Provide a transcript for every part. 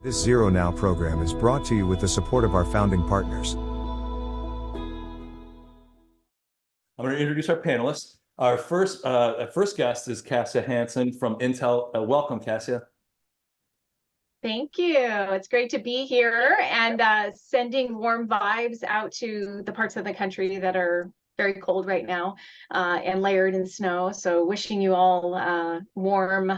This ZeroNow program is brought to you with the support of our founding partners. I'm going to introduce our panelists. Our first guest is Cassia Hansen from Intel. Welcome, Cassia. Thank you. It's great to be here and sending warm vibes out to the parts of the country that are very cold right now and layered in snow. So wishing you all warm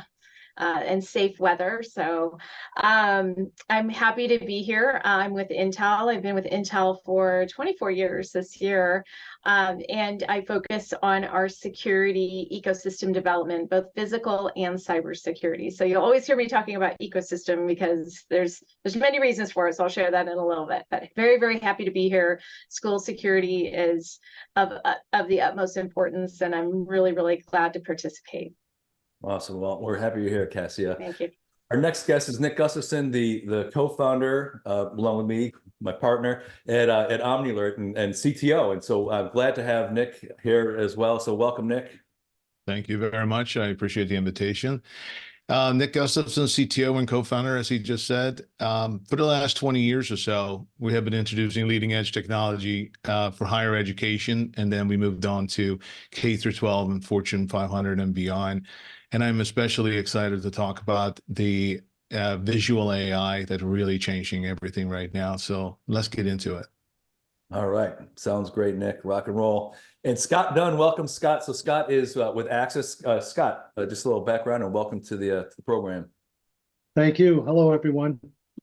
and safe weather. So I'm happy to be here. I'm with Intel. I've been with Intel for 24 years this year. And I focus on our security ecosystem development, both physical and cybersecurity. So you'll always hear me talking about ecosystem because there's many reasons for it. So I'll share that in a little bit. But very, very happy to be here. School security is of the utmost importance, and I'm really, really glad to participate. Awesome. Well, we're happy you're here, Cassia. Thank you. Our next guest is Nick Gustafson, the co-founder, along with me, my partner at OmniAlert and CTO. And so I'm glad to have Nick here as well. So welcome, Nick. Thank you very much. I appreciate the invitation. Nick Gustafson, CTO and co-founder, as he just said. For the last 20 years or so, we have been introducing leading edge technology for higher education. And then we moved on to K through 12 and Fortune 500 and beyond. And I'm especially excited to talk about the visual AI that's really changing everything right now. So let's get into it. All right. Sounds great, Nick. Rock and roll. And Scott Dunn, welcome, Scott. So Scott is with Axis. Scott, just a little background and welcome to the program. Thank you. Hello, everyone.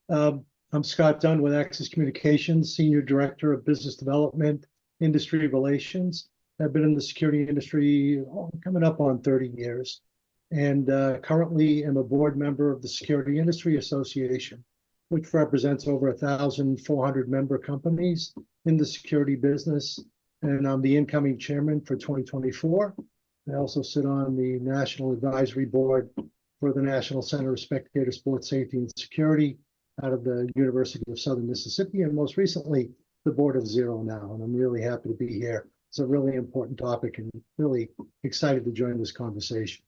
I'm Scott Dunn with Axis Communications, Senior Director of Business Development, Industry Relations. I've been in the security industry coming up on 30 years. And currently am a board member of the Security Industry Association, which represents over 1,400 member companies in the security business. And I'm the incoming chairman for 2024. I also sit on the National Advisory Board for the National Center of Spectator Sports Safety and Security out of the University of Southern Mississippi, and most recently, the board of ZeroNow. And I'm really happy to be here. It's a really important topic and really excited to join this conversation.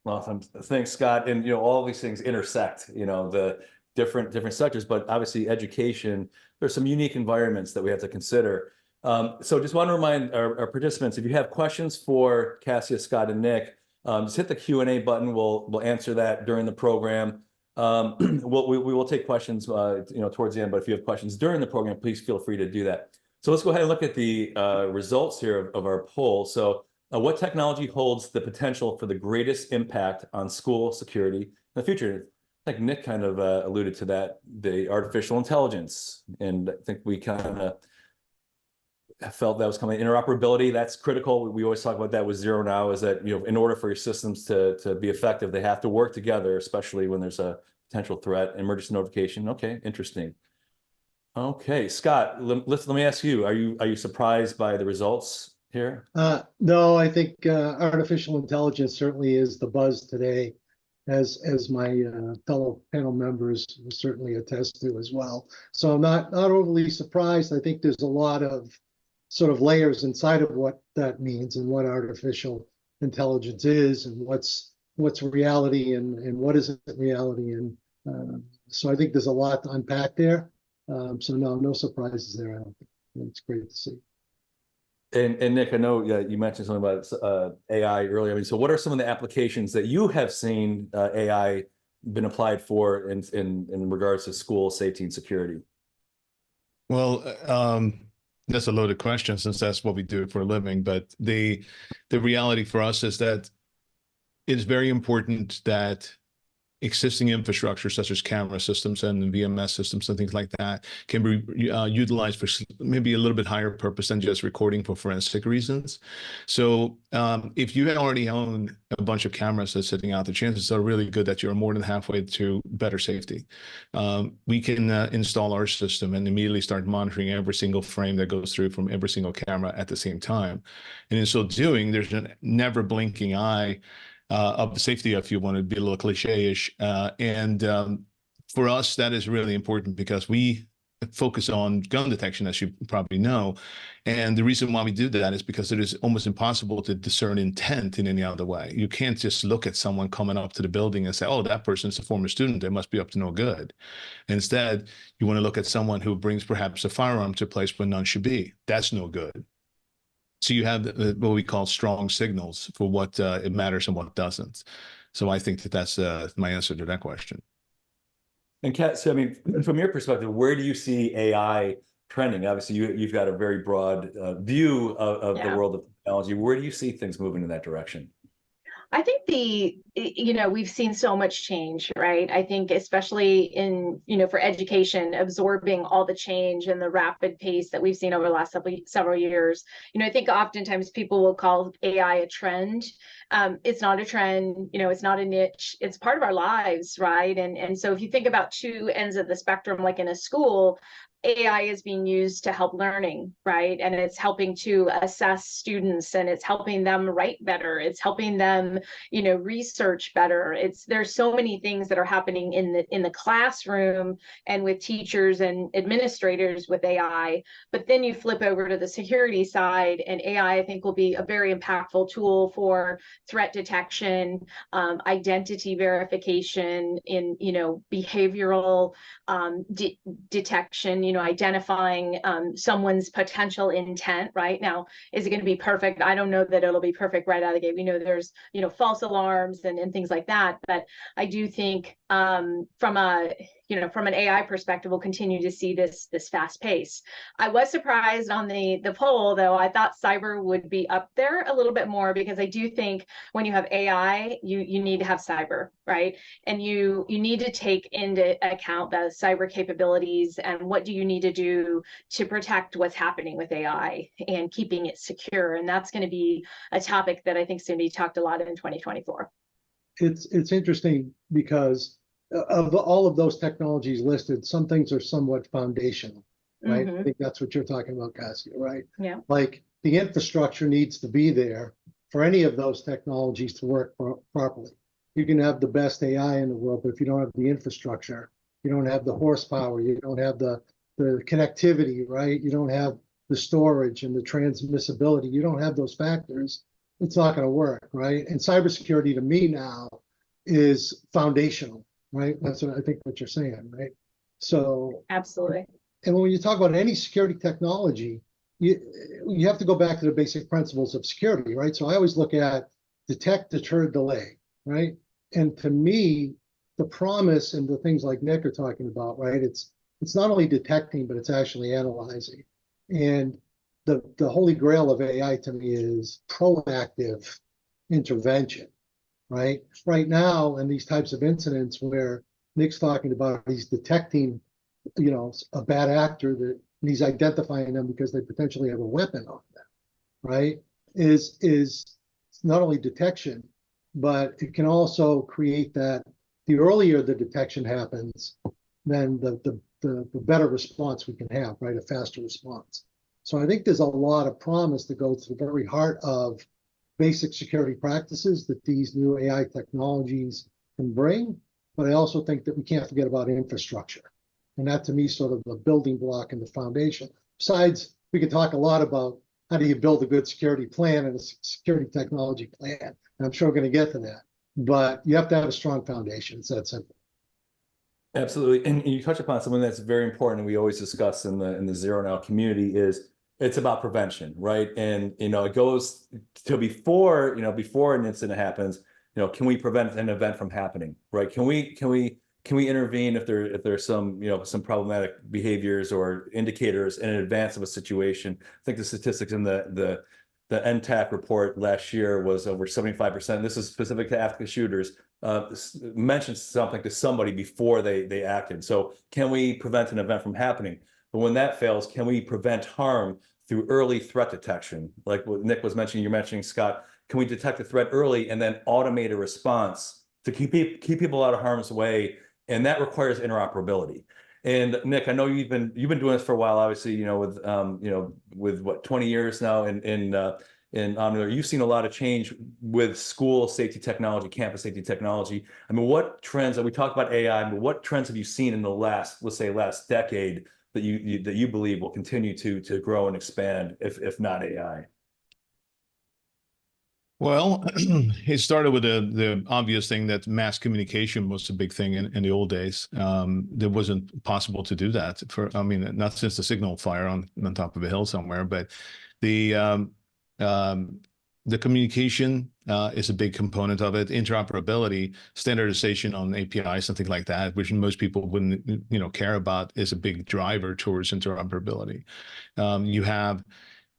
Awesome. Thanks, Scott. And, all these things intersect, the different sectors, but obviously education, there's some unique environments that we have to consider. So just want to remind our participants, if you have questions for Cassia, Scott, and Nick, just hit the Q&A button. We'll answer that during the program. We will take questions, towards the end, but if you have questions during the program, please feel free to do that. So let's go ahead and look at the results here of our poll. So what technology holds the potential for the greatest impact on school security in the future? I think Nick kind of alluded to that, the artificial intelligence. And I think we kind of felt that was coming. Interoperability, that's critical. We always talk about that with ZeroNow, is that, in order for your systems to be effective, they have to work together, especially when there's a potential threat. Emergency notification. Okay, interesting. Okay, Scott, let me ask you, are you surprised by the results here? No, I think artificial intelligence certainly is the buzz today, as my fellow panel members certainly attest to as well. So I'm not overly surprised. I think there's a lot of sort of layers inside of what that means and what artificial intelligence is and what's reality and what isn't reality. And so I think there's a lot to unpack there. So no surprises there. I don't think. It's great to see. And Nick, I know you mentioned something about AI earlier. I mean, so what are some of the applications that you have seen AI been applied for in regards to school safety and security? Well, that's a loaded question since that's what we do for a living. But the reality for us is that it's very important that existing infrastructure such as camera systems and VMS systems and things like that can be utilized for maybe a little bit higher purpose than just recording for forensic reasons. So if you already own a bunch of cameras that's sitting out, the chances are really good that you're more than halfway to better safety. We can install our system and immediately start monitoring every single frame that goes through from every single camera at the same time. And in so doing, there's a never blinking eye of safety, if you want to be a little cliche-ish. And for us, that is really important because we focus on gun detection, as you probably know. And the reason why we do that is because it is almost impossible to discern intent in any other way. You can't just look at someone coming up to the building and say, oh, that person's a former student, they must be up to no good. Instead, you want to look at someone who brings perhaps a firearm to a place where none should be. That's no good. So you have what we call strong signals for what it matters and what doesn't. So I think that that's my answer to that question. And Kat, so I mean, from your perspective, where do you see AI trending? Obviously, you've got a very broad view of the world of technology. Where do you see things moving in that direction? I think we've seen so much change, right? I think especially in, for education, absorbing all the change and the rapid pace that we've seen over the last several years. I think oftentimes people will call AI a trend. It's not a trend, it's not a niche, it's part of our lives, right? And so if you think about two ends of the spectrum, like in a school, AI is being used to help learning, right? And it's helping to assess students, and it's helping them write better. It's helping them, research better. There's so many things that are happening in the classroom and with teachers and administrators with AI. But then you flip over to the security side, and AI, I think, will be a very impactful tool for threat detection, identity verification, in behavioral detection, identifying someone's potential intent. Right now, is it going to be perfect? I don't know that it'll be perfect right out of the gate. We know there's false alarms and things like that, but I do think from an AI perspective, we'll continue to see this fast pace. I was surprised on the poll, though. I thought cyber would be up there a little bit more, because I do think when you have AI, you need to have cyber, right? And you need to take into account the cyber capabilities and what do you need to do to protect what's happening with AI and keeping it secure. And that's going to be a topic that I think is going to be talked a lot in 2024. It's interesting because of all of those technologies listed, some things are somewhat foundational, right? I think that's what you're talking about, Cassia, right? Yeah. Like the infrastructure needs to be there for any of those technologies to work properly. You can have the best AI in the world, but if you don't have the infrastructure, you don't have the horsepower, you don't have the connectivity, right? You don't have the storage and the transmissibility, you don't have those factors, it's not going to work, right? And cybersecurity to me now is foundational, right? That's what I think what you're saying, right? So absolutely. And when you talk about any security technology, you have to go back to the basic principles of security, right? So I always look at detect, deter, delay, right? And to me, the promise and the things like Nick are talking about, right? It's not only detecting, but it's actually analyzing. And the holy grail of AI to me is proactive intervention, right? Right now, in these types of incidents where Nick's talking about, he's detecting, a bad actor and he's identifying them because they potentially have a weapon on them, right? Is not only detection, but it can also create that the earlier the detection happens, then the better response we can have, right? A faster response. So I think there's a lot of promise that goes to the very heart of basic security practices that these new AI technologies can bring. But I also think that we can't forget about infrastructure. And that to me is sort of the building block and the foundation. Besides, we can talk a lot about how do you build a good security plan and a security technology plan. And I'm sure we're going to get to that. But you have to have a strong foundation. It's that simple. Absolutely. And you touch upon something that's very important, and we always discuss in the ZeroNow community, is it's about prevention, right? And it goes to before an incident happens, can we prevent an event from happening, right? Can we intervene if there's some problematic behaviors or indicators in advance of a situation? I think the statistics in the NTAC report last year was over 75%. This is specific to active shooters. Mentioned something to somebody before they acted. So can we prevent an event from happening? But when that fails, can we prevent harm through early threat detection? Like what Nick was mentioning, you're mentioning, Scott, can we detect a threat early and then automate a response to keep people out of harm's way? And that requires interoperability. And Nick, I know you've been doing this for a while, obviously, with what, 20 years now in Omniler. You've seen a lot of change with school safety technology, campus safety technology. I mean, what trends, we talked about AI, but what trends have you seen in the last decade that you believe will continue to grow and expand if not AI? Well, it started with the obvious thing that mass communication was a big thing in the old days. It wasn't possible to do that I mean, not since the signal fire on top of a hill somewhere, but the communication is a big component of it. Interoperability, standardization on API, something like that, which most people wouldn't care about, is a big driver towards interoperability. You have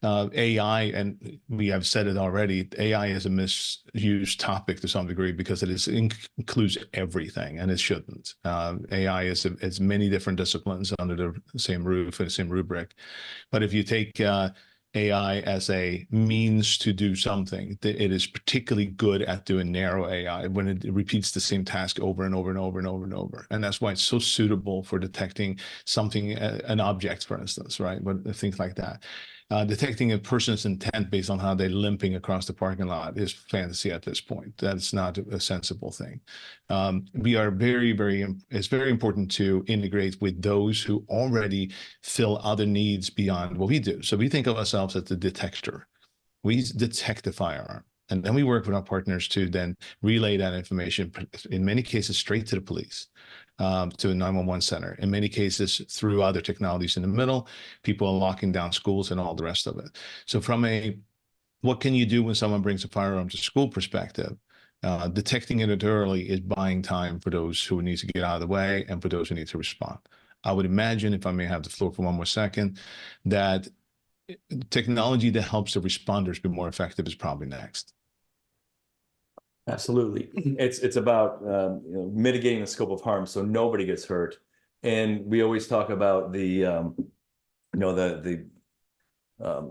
AI, and we have said it already, AI is a misused topic to some degree because includes everything, and it shouldn't. AI is many different disciplines under the same roof and same rubric. But if you take AI as a means to do something, it is particularly good at doing narrow AI when it repeats the same task over and over and over and over and over. And that's why it's so suitable for detecting something, an object, for instance, right? But things like that. Detecting a person's intent based on how they're limping across the parking lot is fantasy at this point. That's not a sensible thing. We are it's very important to integrate with those who already fill other needs beyond what we do. So we think of ourselves as the detector. We detect the firearm. And then we work with our partners to then relay that information, in many cases, straight to the police, to a 911 center. In many cases, through other technologies in the middle, people are locking down schools and all the rest of it. So from what can you do when someone brings a firearm to school perspective, detecting it early is buying time for those who need to get out of the way and for those who need to respond. I would imagine, if I may have the floor for one more second, that technology that helps the responders be more effective is probably next. Absolutely. It's about mitigating the scope of harm so nobody gets hurt. And we always talk about the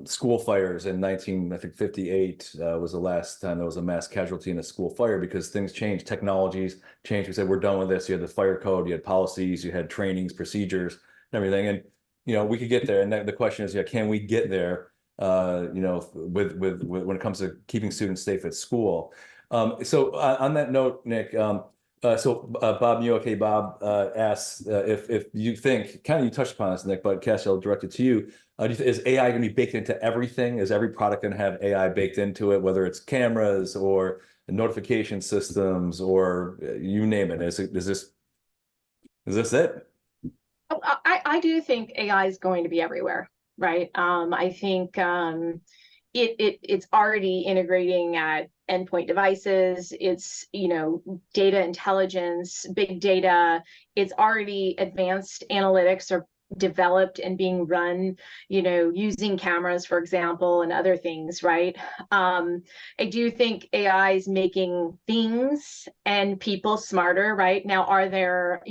school fires in 1958 was the last time there was a mass casualty in a school fire, because things changed, technologies changed. We said, we're done with this. You had the fire code, you had policies, you had trainings, procedures, and everything. And we could get there. And the question is, can we get there? With when it comes to keeping students safe at school. So on that note, Nick, Bob Muoke, Bob asks if you think, kind of you touched upon this, Nick, but Cassie, I'll direct it to you. Is AI going to be baked into everything? Is every product going to have AI baked into it, whether it's cameras or notification systems or you name it? Is this it? I do think AI is going to be everywhere, right? I think it's already integrating at endpoint devices. It's, data intelligence, big data. It's already advanced analytics are developed and being run, using cameras, for example, and other things, right? I do think AI is making things and people smarter, right? Now, are there,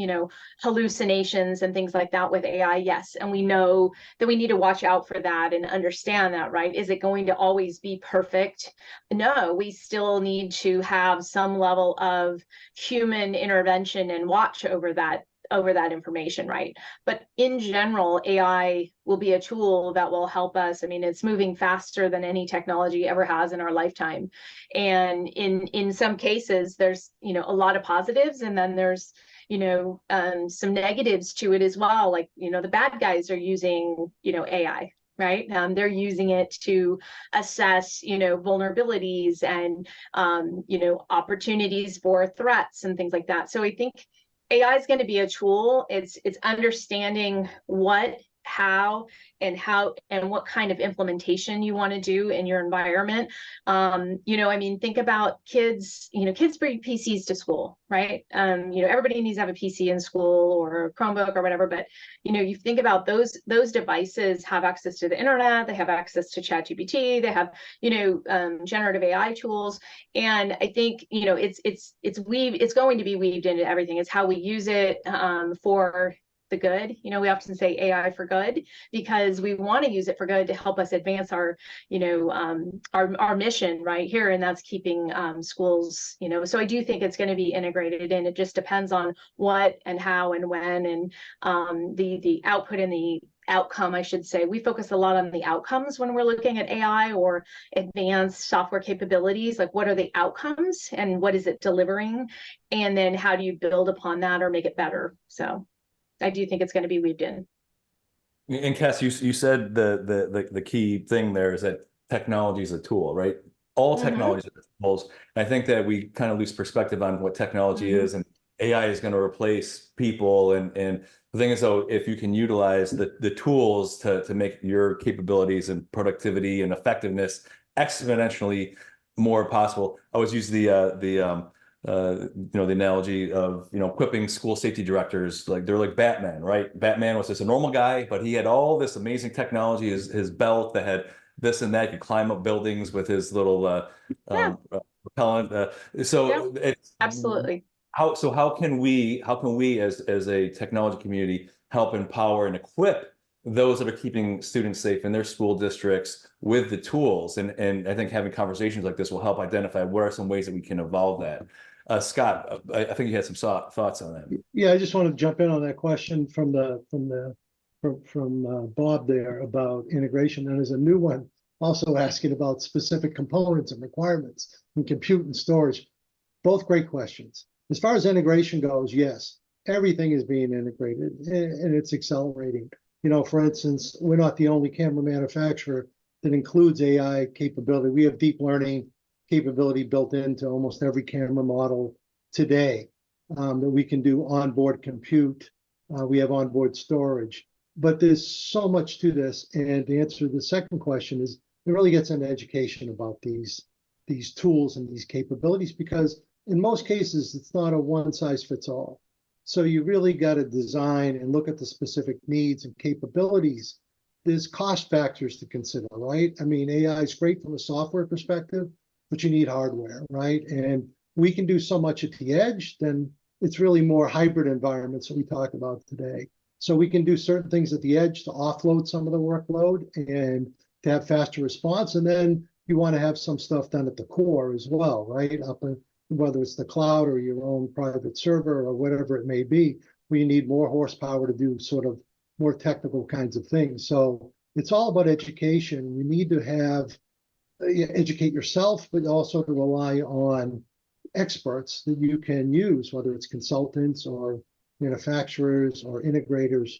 hallucinations and things like that with AI? Yes. And we know that we need to watch out for that and understand that, right? Is it going to always be perfect? No, we still need to have some level of human intervention and watch over that information, right? But in general, AI will be a tool that will help us. I mean, it's moving faster than any technology ever has in our lifetime. And in some cases, there's, a lot of positives, and then there's, some negatives to it as well. Like, the bad guys are using, AI, right? They're using it to assess, vulnerabilities and, opportunities for threats and things like that. So I think AI is going to be a tool. It's understanding what, how, and what kind of implementation you want to do in your environment. Think about kids, kids bring PCs to school, right? Everybody needs to have a PC in school or a Chromebook or whatever, but, you think about those devices have access to the internet, they have access to ChatGPT, they have, generative AI tools. And I think, it's going to be weaved into everything. It's how we use it for the good. We often say AI for good because we want to use it for good to help us advance our mission right here, and that's keeping schools. So I do think it's going to be integrated, and it just depends on what and how and when, and the output and the outcome, I should say. We focus a lot on the outcomes when we're looking at AI or advanced software capabilities. Like, what are the outcomes and what is it delivering, and then how do you build upon that or make it better? So I do think it's going to be weaved in. And Cass, you said the key thing there is that technology is a tool, right? All technology is tools. And I think that we kind of lose perspective on what technology is, and AI is going to replace people. And the thing is, though, if you can utilize the tools to make your capabilities and productivity and effectiveness exponentially more possible. I always use the analogy of, equipping school safety directors, like they're like Batman, right? Batman was just a normal guy, but he had all this amazing technology, his belt that had this and that. He could climb up buildings with his little propellant. So it's Absolutely. how can we as a technology community help empower and equip those that are keeping students safe in their school districts with the tools? And I think having conversations like this will help identify what are some ways that we can evolve that. Scott, I think you had some thoughts on that. Yeah, I just want to jump in on that question from Bob there about integration. And there's a new one also asking about specific components and requirements in compute and storage. Both great questions. As far as integration goes, yes, everything is being integrated and it's accelerating. For instance, we're not the only camera manufacturer that includes AI capability. We have deep learning capability built into almost every camera model today, that we can do onboard compute. We have onboard storage, but there's so much to this. And the answer to the second question is it really gets into education about these tools and these capabilities, because in most cases, it's not a one size fits all. So you really got to design and look at the specific needs and capabilities. There's cost factors to consider, right? I mean, AI is great from a software perspective, but you need hardware, right? And we can do so much at the edge, then it's really more hybrid environments that we talk about today. So we can do certain things at the edge to offload some of the workload and to have faster response. And then you want to have some stuff done at the core as well, right? Whether it's the cloud or your own private server or whatever it may be, where you need more horsepower to do sort of more technical kinds of things. So it's all about education. You need to educate yourself, but also to rely on experts that you can use, whether it's consultants or manufacturers or integrators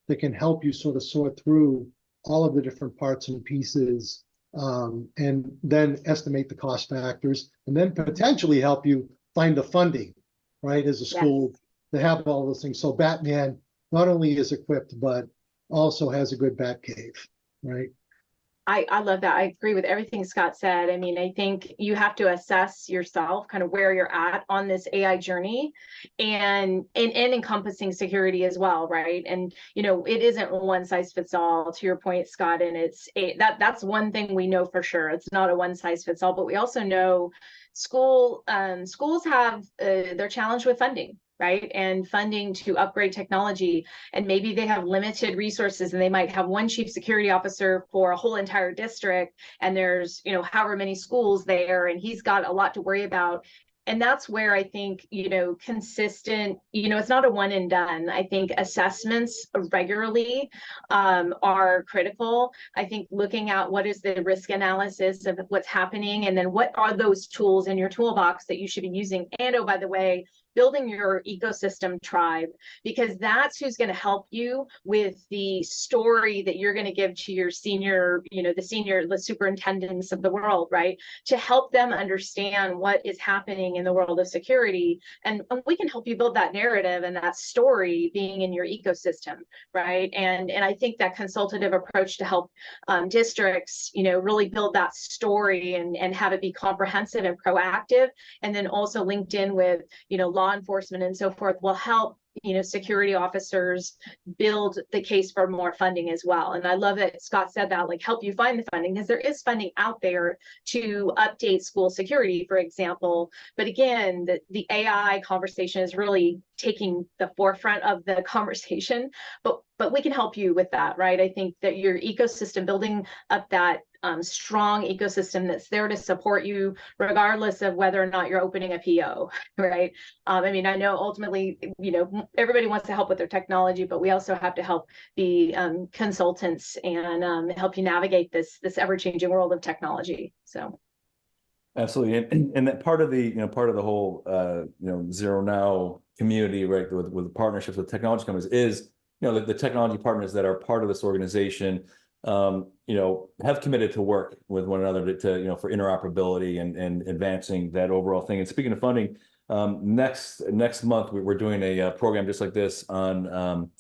that can help you sort of sort through all of the different parts and pieces, and then estimate the cost factors, and then potentially help you find the funding, right, as a school to have all those things. So Batman not only is equipped, but also has a good bat cave, right? I love that. I agree with everything Scott said. I mean, I think you have to assess yourself kind of where you're at on this AI journey, and encompassing security as well, right? And it isn't one size fits all, to your point, Scott. And that's one thing we know for sure. It's not a one size fits all, but we also know schools have they're challenged with funding, right? And funding to upgrade technology. And maybe they have limited resources, and they might have one chief security officer for a whole entire district. And there's, however many schools there, and he's got a lot to worry about. And that's where I think, consistent, it's not a one and done. I think assessments regularly are critical. I think looking at what is the risk analysis of what's happening, and then what are those tools in your toolbox that you should be using. And oh, by the way, building your ecosystem tribe, because that's who's going to help you with the story that you're going to give to your senior, the superintendents of the world, right? To help them understand what is happening in the world of security. And we can help you build that narrative and that story being in your ecosystem, right? And I think that consultative approach to help districts, really build that story and have it be comprehensive and proactive, and then also linked in with, law enforcement and so forth, will help security officers build the case for more funding as well. And I love that Scott said that, like, help you find the funding, because there is funding out there to update school security, for example. But again, the AI conversation is really taking the forefront of the conversation, but we can help you with that, right? I think that your ecosystem, building up that strong ecosystem that's there to support you regardless of whether or not you're opening a PO, right? I mean, I know ultimately, everybody wants to help with their technology, but we also have to help the consultants and help you navigate this ever-changing world of technology. So absolutely. And that part of the whole ZeroNow community, right, with partnerships with technology companies, is the technology partners that are part of this organization, have committed to work with one another for interoperability and advancing that overall thing. And speaking of funding, next month we're doing a program just like this on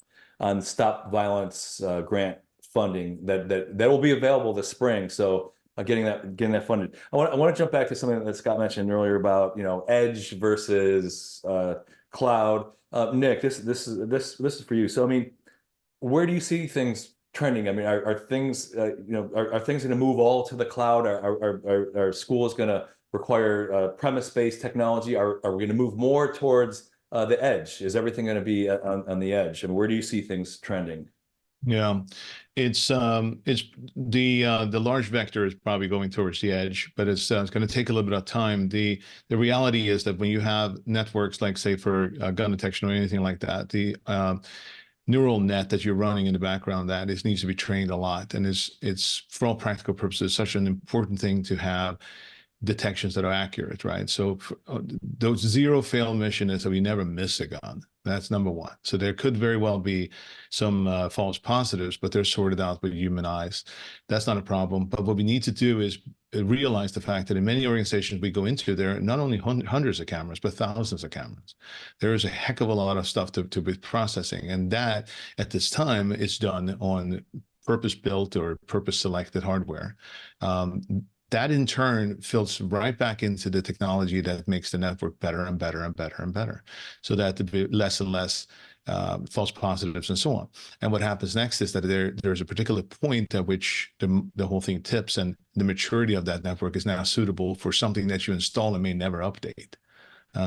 Stop Violence grant funding that will be available this spring. So getting that funded. I want to jump back to something that Scott mentioned earlier about edge versus cloud. Nick, this is for you. So I mean, where do you see things trending? I mean, are things are things going to move all to the cloud? Are schools going to require premise-based technology? Are we going to move more towards the edge? Is everything going to be on the edge? And where do you see things trending? Yeah, it's the large vector is probably going towards the edge, but it's going to take a little bit of time. The reality is that when you have networks like, say, for gun detection or anything like that, the neural net that you're running in the background needs to be trained a lot, and it's for all practical purposes such an important thing to have detections that are accurate, right? So those zero fail mission is that we never miss a gun. That's number one. So there could very well be some false positives, but they're sorted out with human eyes. That's not a problem. But what we need to do is realize the fact that in many organizations we go into, there are not only hundreds of cameras, but thousands of cameras. There is a heck of a lot of stuff to be processing. And that at this time is done on purpose-built or purpose-selected hardware. That in turn fills right back into the technology that makes the network better and better and better and better, so that there be less and less false positives and so on. And what happens next is that there's a particular point at which the whole thing tips, and the maturity of that network is now suitable for something that you install and may never update.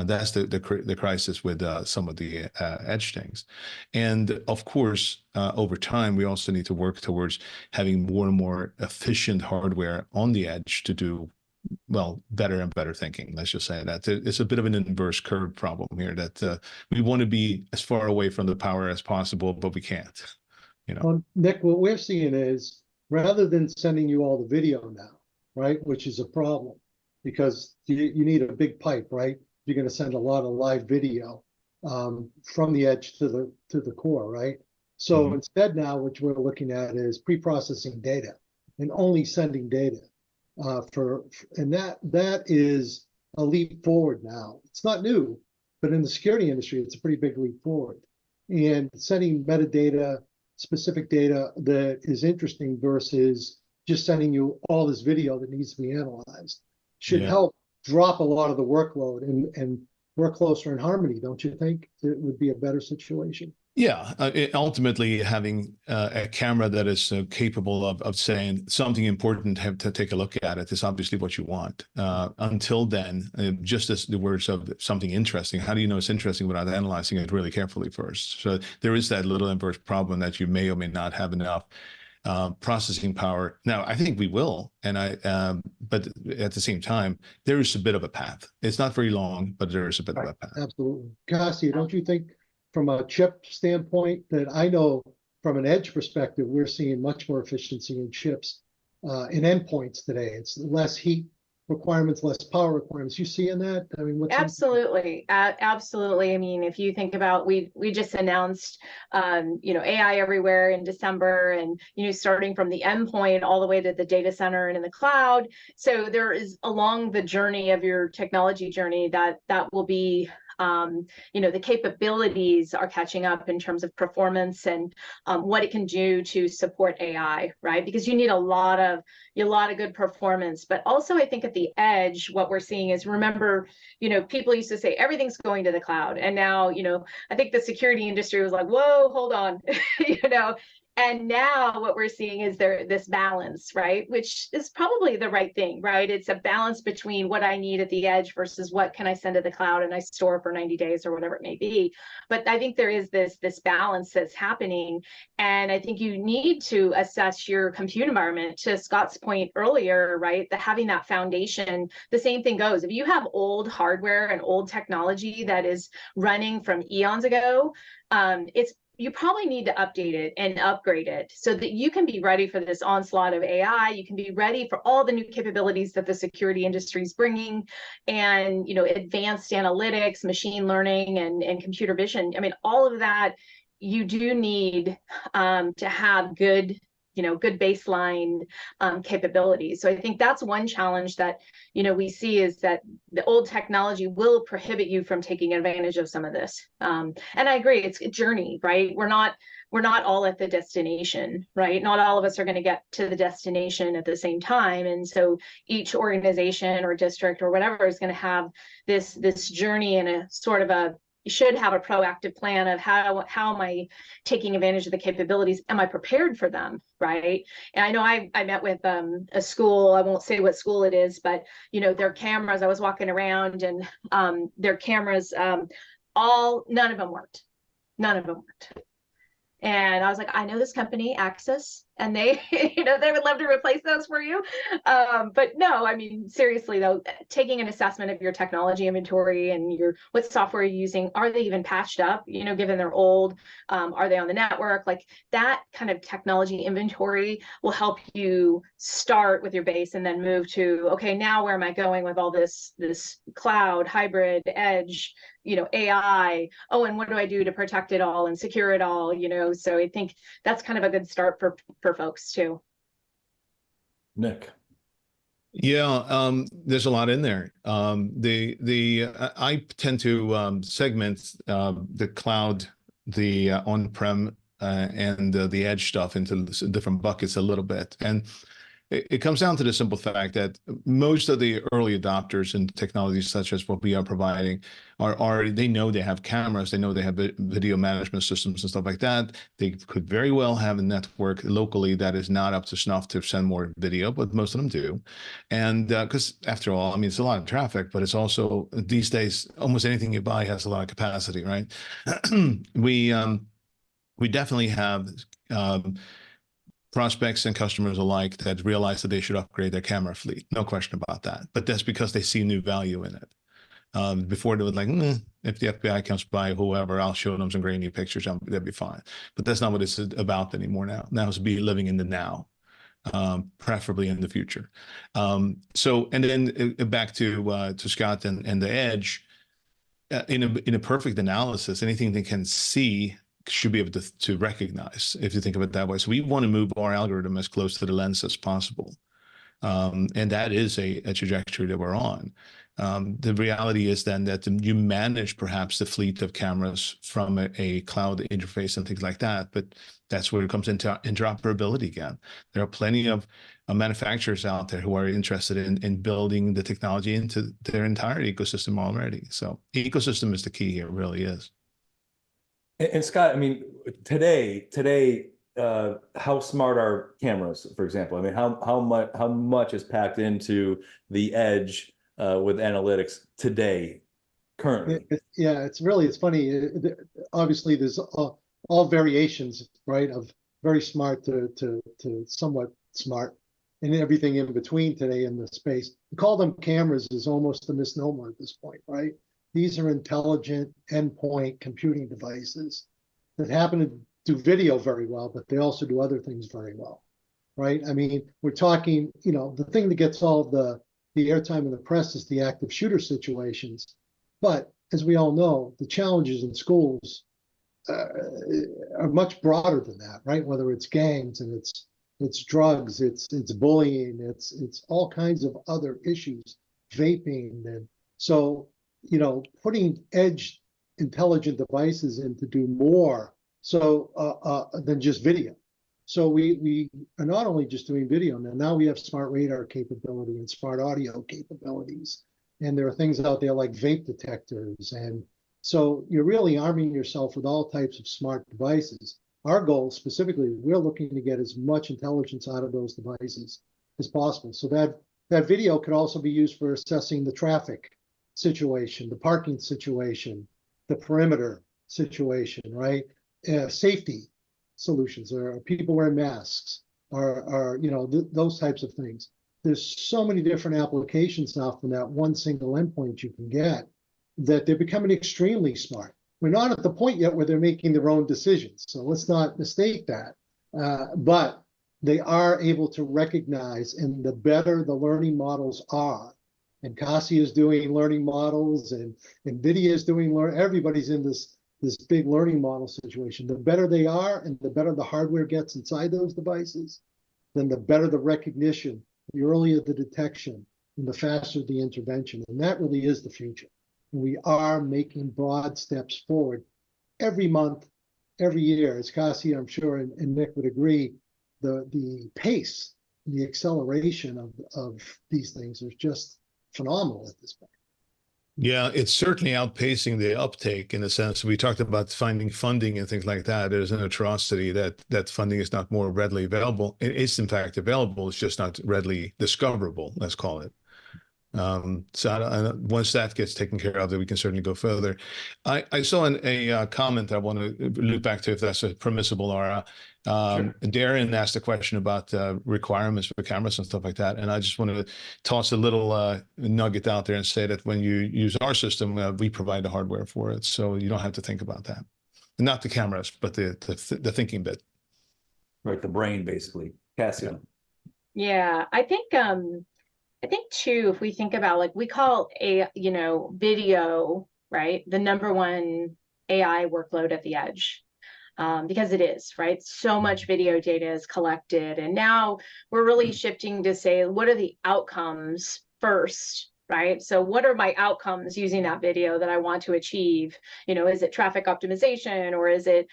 That's the crisis with some of the edge things. And of course, over time, we also need to work towards having more and more efficient hardware on the edge to do, well, better and better thinking. Let's just say that. It's a bit of an inverse curve problem here, that we want to be as far away from the power as possible, but we can't. Nick, what we're seeing is, rather than sending you all the video now, right, which is a problem, because you need a big pipe, right? You're going to send a lot of live video from the edge to the core, right? So instead now what we're looking at is pre-processing data and only sending data and that is a leap forward now. It's not new, but in the security industry, it's a pretty big leap forward. And sending metadata, specific data that is interesting versus just sending you all this video that needs to be analyzed should help drop a lot of the workload and work closer in harmony. Don't you think it would be a better situation? Yeah, ultimately having a camera that is capable of saying something important, have to take a look at it, is obviously what you want. Until then, just as the words of something interesting, how do you know it's interesting without analyzing it really carefully first? So there is that little inverse problem that you may or may not have enough processing power. Now, I think we will, but at the same time, there is a bit of a path. It's not very long, but there is a bit of a path. Absolutely. Cassie, don't you think from a chip standpoint that I know from an edge perspective, we're seeing much more efficiency in chips in endpoints today? It's less heat requirements, less power requirements. You seeing that? I mean, absolutely. Absolutely. I mean, if you think about, we just announced, AI everywhere in December, and, starting from the endpoint all the way to the data center and in the cloud. So there is, along the journey of your technology journey, that will be, the capabilities are catching up in terms of performance and what it can do to support AI, right? Because you need a lot of good performance. But also, I think at the edge, what we're seeing is, remember, people used to say everything's going to the cloud, and now, I think the security industry was like, whoa, hold on, And now what we're seeing is this balance, right? Which is probably the right thing, right? It's a balance between what I need at the edge versus what can I send to the cloud and I store for 90 days or whatever it may be. But I think there is this balance that's happening. And I think you need to assess your compute environment. To Scott's point earlier, right? Having that foundation, the same thing goes. If you have old hardware and old technology that is running from eons ago, you probably need to update it and upgrade it so that you can be ready for this onslaught of AI. You can be ready for all the new capabilities that the security industry is bringing, and advanced analytics, machine learning, and computer vision. I mean, all of that you do need to have good, good baseline capabilities. So I think that's one challenge that, we see, is that the old technology will prohibit you from taking advantage of some of this. And I agree, it's a journey, right? We're not all at the destination, right? Not all of us are going to get to the destination at the same time. And so each organization or district or whatever is going to have this journey and a sort of you should have a proactive plan of how am I taking advantage of the capabilities? Am I prepared for them, right? And I know I met with a school, I won't say what school it is, but their cameras, I was walking around and their cameras, none of them worked. None of them worked. And I was like, I know this company, Axis, and they, they would love to replace those for you. But no, I mean, seriously though, taking an assessment of your technology inventory and what software you're using, are they even patched up, given they're old, are they on the network? Like that kind of technology inventory will help you start with your base and then move to, okay, now where am I going with all this cloud, hybrid, edge, AI, oh, and what do I do to protect it all and secure it all, so I think that's kind of a good start for folks too. Nick. Yeah, there's a lot in there. I tend to segment the cloud, the on-prem, and the edge stuff into different buckets a little bit. And it comes down to the simple fact that most of the early adopters in technologies such as what we are providing they know they have cameras, they know they have video management systems and stuff like that. They could very well have a network locally that is not up to snuff to send more video, but most of them do. And because after all, I mean, it's a lot of traffic, but it's also these days, almost anything you buy has a lot of capacity, right? We definitely have prospects and customers alike that realize that they should upgrade their camera fleet. No question about that. But that's because they see new value in it. Before they were like, if the FBI comes by, whoever, I'll show them some great new pictures, they'll be fine. But that's not what it's about anymore now. Now it's be living in the now, preferably in the future. And then back to Scott and the edge, in a perfect analysis, anything they can see should be able to recognize, if you think of it that way. So we want to move our algorithm as close to the lens as possible. And that is a trajectory that we're on. The reality is then that you manage perhaps the fleet of cameras from a cloud interface and things like that, but that's where it comes into interoperability again. There are plenty of manufacturers out there who are interested in building the technology into their entire ecosystem already. So ecosystem is the key here, it really is. And Scott, I mean, today, how smart are cameras, for example? I mean, how much is packed into the edge with analytics today, currently? It's funny. Obviously, there's all variations, right, of very smart to somewhat smart, and everything in between today in the space. To call them cameras is almost a misnomer at this point, right? These are intelligent endpoint computing devices that happen to do video very well, but they also do other things very well, right? I mean, we're talking, the thing that gets all the airtime in the press is the active shooter situations. But as we all know, the challenges in schools are much broader than that, right? Whether it's gangs and it's drugs, it's bullying, it's all kinds of other issues, vaping, and so putting edge intelligent devices in to do more than just video. So we are not only just doing video now we have smart radar capability and smart audio capabilities. And there are things out there like vape detectors. And so you're really arming yourself with all types of smart devices. Our goal specifically, we're looking to get as much intelligence out of those devices as possible. So that video could also be used for assessing the traffic situation, the parking situation, the perimeter situation, right? Safety solutions, or people wearing masks, or those types of things. There's so many different applications now from that one single endpoint you can get that they're becoming extremely smart. We're not at the point yet where they're making their own decisions, so let's not mistake that. But they are able to recognize, and the better the learning models are, and CASI is doing learning models, and NVIDIA is doing everybody's in this this big learning model situation. The better they are and the better the hardware gets inside those devices, then the better the recognition, the earlier the detection, and the faster the intervention. And that really is the future. And we are making broad steps forward every month, every year. As Cassie, I'm sure, and Nick would agree, the pace, the acceleration of these things is just phenomenal at this point. Yeah, it's certainly outpacing the uptake in the sense we talked about finding funding and things like that. There's an atrocity that funding is not more readily available. It is in fact available. It's just not readily discoverable, let's call it. Once that gets taken care of, then we can certainly go further. I saw a comment I want to loop back to if that's a permissible, Laura. Sure. Darren asked a question about requirements for cameras and stuff like that, and I just want to toss a little nugget out there and say that when you use our system, we provide the hardware for it, so you don't have to think about that. Not the cameras, but the thinking bit. Right, the brain, basically. Cassia. Yeah, I think too, if we think about, like, we call video, right, the number one AI workload at the edge, because it is, right? So much video data is collected, and now we're really shifting to say, what are the outcomes first, right? So what are my outcomes using that video that I want to achieve? Is it traffic optimization, or is it,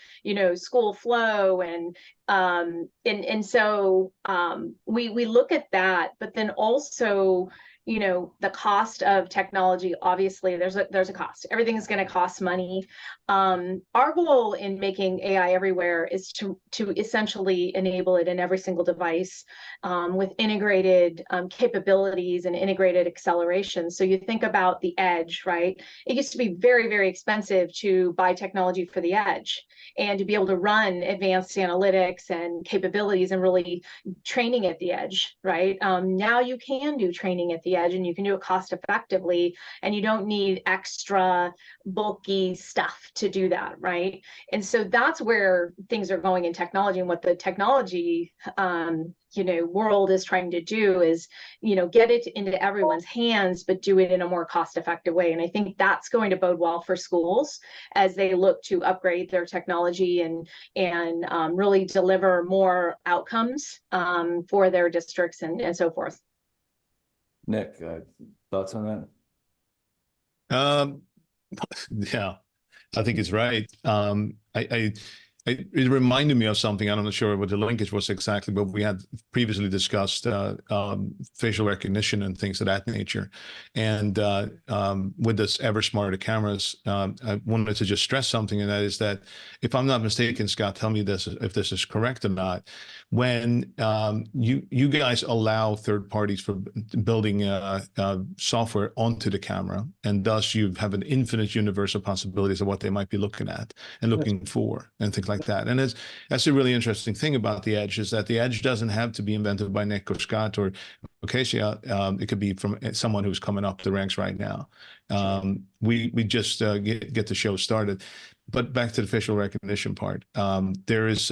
school flow? So we look at that, but then also, the cost of technology. Obviously, there's a cost. Everything is going to cost money. Our goal in making AI everywhere is to essentially enable it in every single device, with integrated capabilities and integrated acceleration. So you think about the edge, right? It used to be very, very expensive to buy technology for the edge and to be able to run advanced analytics and capabilities and really training at the edge, right? Now you can do training at the edge, and you can do it cost effectively, and you don't need extra bulky stuff to do that, right? And so that's where things are going in technology, and what the technology world is trying to do is, get it into everyone's hands, but do it in a more cost-effective way. And I think that's going to bode well for schools as they look to upgrade their technology and really deliver more outcomes for their districts and so forth. Nick, thoughts on that? Yeah, I think it's right. It reminded me of something. I'm not sure what the linkage was exactly, but we had previously discussed facial recognition and things of that nature. And with this ever smarter cameras, I wanted to just stress something, and that is that, if I'm not mistaken, Scott, tell me this if this is correct or not. When you guys allow third parties for building software onto the camera, and thus you have an infinite universe of possibilities of what they might be looking at and looking for and things like that. And that's a really interesting thing about the edge, is that the edge doesn't have to be invented by Nick or Scott or Acacia. It could be from someone who's coming up the ranks right now. We just get the show started. But back to the facial recognition part, there is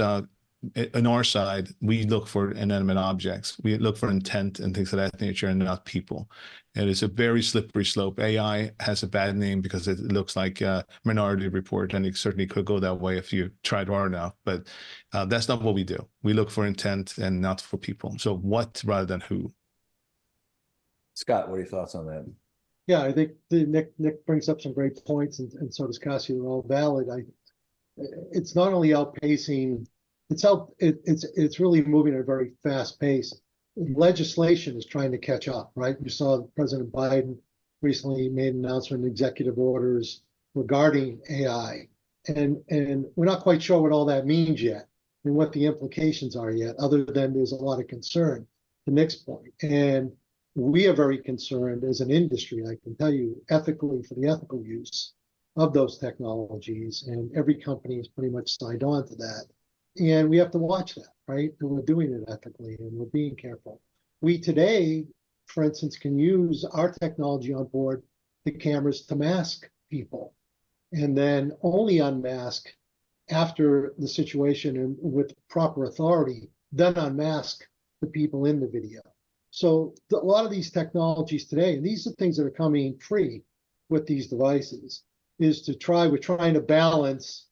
on our side, we look for inanimate objects. We look for intent and things of that nature, and not people. And it's a very slippery slope. AI has a bad name because it looks like a Minority Report, and it certainly could go that way if you tried hard enough. But that's not what we do. We look for intent and not for people. So what rather than who? Scott, what are your thoughts on that? Yeah, I think Nick brings up some great points, and so does Cassie. They're all valid. It's not only outpacing. It's really moving at a very fast pace. Legislation is trying to catch up, right? You saw President Biden recently made an announcement in executive orders regarding AI, and we're not quite sure what all that means yet and what the implications are yet, other than there's a lot of concern, the next point. And we are very concerned as an industry, I can tell you, ethically, for the ethical use of those technologies, and every company is pretty much signed on to that. And we have to watch that, right? And we're doing it ethically, and we're being careful. We today, for instance, can use our technology on board the cameras to mask people, and then only unmask after the situation and with proper authority, then unmask the people in the video. So a lot of these technologies today, and these are things that are coming free with these devices, is we're trying to balance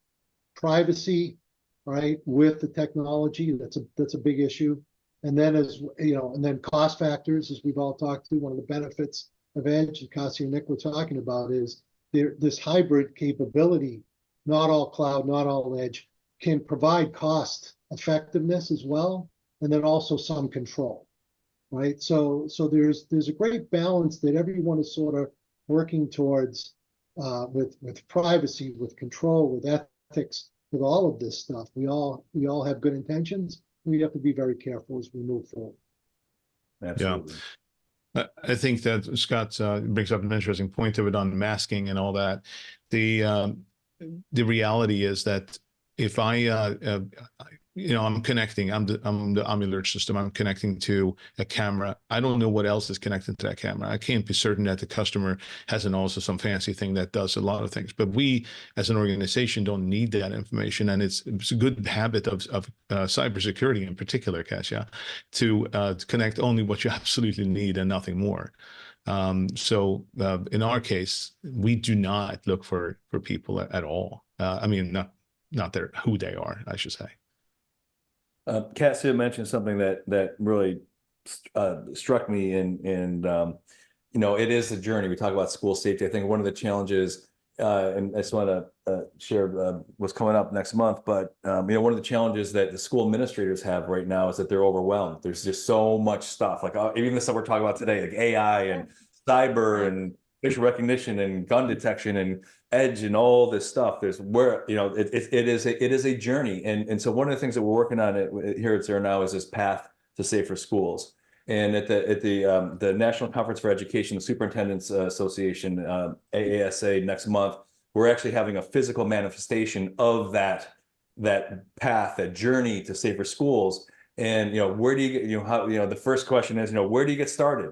privacy, right, with the technology. That's a big issue. And then, as you know, and then cost factors, as we've all talked to. One of the benefits of Edge, and Kasi and Nick were talking about, is this hybrid capability. Not all cloud, not all edge, can provide cost effectiveness as well, and then also some control, right? So there's a great balance that everyone is sort of working towards, with privacy, with control, with ethics, with all of this stuff. We all have good intentions. We have to be very careful as we move forward. Absolutely. I think that Scott brings up an interesting point of it on masking and all that. The reality is that if I'm connecting, I'm the alert system, I'm connecting to a camera. I don't know what else is connected to that camera. I can't be certain that the customer hasn't also some fancy thing that does a lot of things. But we, as an organization, don't need that information. And it's a good habit of cybersecurity in particular, Kasia, to connect only what you absolutely need and nothing more. So in our case, we do not look for people at all. I mean, not who they are, I should say. Cassia mentioned something that really struck me, and it is a journey. We talk about school safety. I think one of the challenges, and I just want to share what's coming up next month, but one of the challenges that the school administrators have right now is that they're overwhelmed. There's just so much stuff, like even the stuff we're talking about today, like AI and cyber and facial recognition and gun detection and edge and all this stuff. There's where, it is a journey. And so one of the things that we're working on here at ZeroNow is this path to safer schools. And at the National Conference for Education, the Superintendents Association, AASA, next month, we're actually having a physical manifestation of that path, that journey to safer schools. And where do you get, how, the first question is, where do you get started?